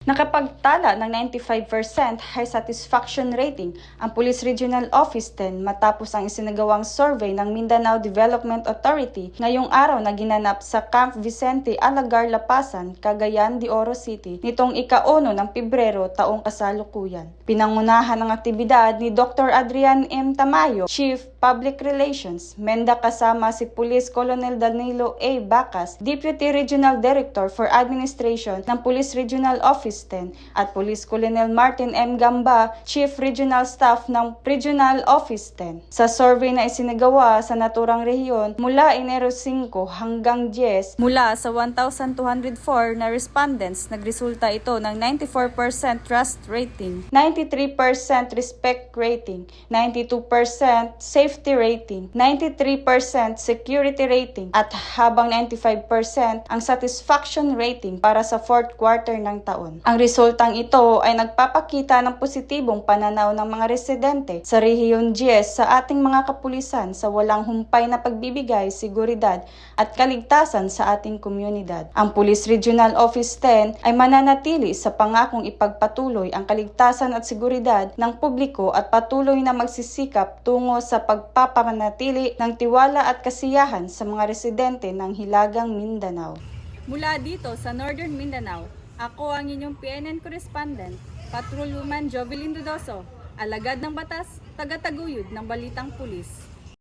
Nakapagtala ng 95% high satisfaction rating ang Police Regional Office 10 matapos ang isinagawang survey ng Mindanao Development Authority ngayong araw na ginanap sa Camp Vicente Alagar, Lapasan, Cagayan de Oro City nitong ika-1 ng Pebrero taong kasalukuyan. Pinangunahan ng aktibidad ni Dr. Adrian M. Tamayo, Chief Public Relations, Menda kasama si Police Colonel Danilo A. Bacas, Deputy Regional Director for Administration ng Police Regional Office 10 at Police Colonel Martin M. Gamba, Chief Regional Staff ng Regional Office 10. Sa survey na isinagawa sa naturang rehiyon mula Enero 5 hanggang 10, mula sa 1,204 na respondents, nagresulta ito ng 94% trust rating, 93% respect rating, 92% safety rating, 93% security rating, at habang 95% ang satisfaction rating para sa fourth quarter ng taon. Ang resultang ito ay nagpapakita ng positibong pananaw ng mga residente sa Rehiyon 10 sa ating mga kapulisan sa walang humpay na pagbibigay seguridad at kaligtasan sa ating komunidad. Ang Police Regional Office 10 ay mananatili sa pangakong ipagpatuloy ang kaligtasan at seguridad ng publiko at patuloy na magsisikap tungo sa pagpapanatili ng tiwala at kasiyahan sa mga residente ng Hilagang Mindanao. Mula dito sa Northern Mindanao, ako ang inyong PNN correspondent, Patrolwoman Jovelyn Dudoso, alagad ng batas, taga-taguyod ng Balitang Pulis.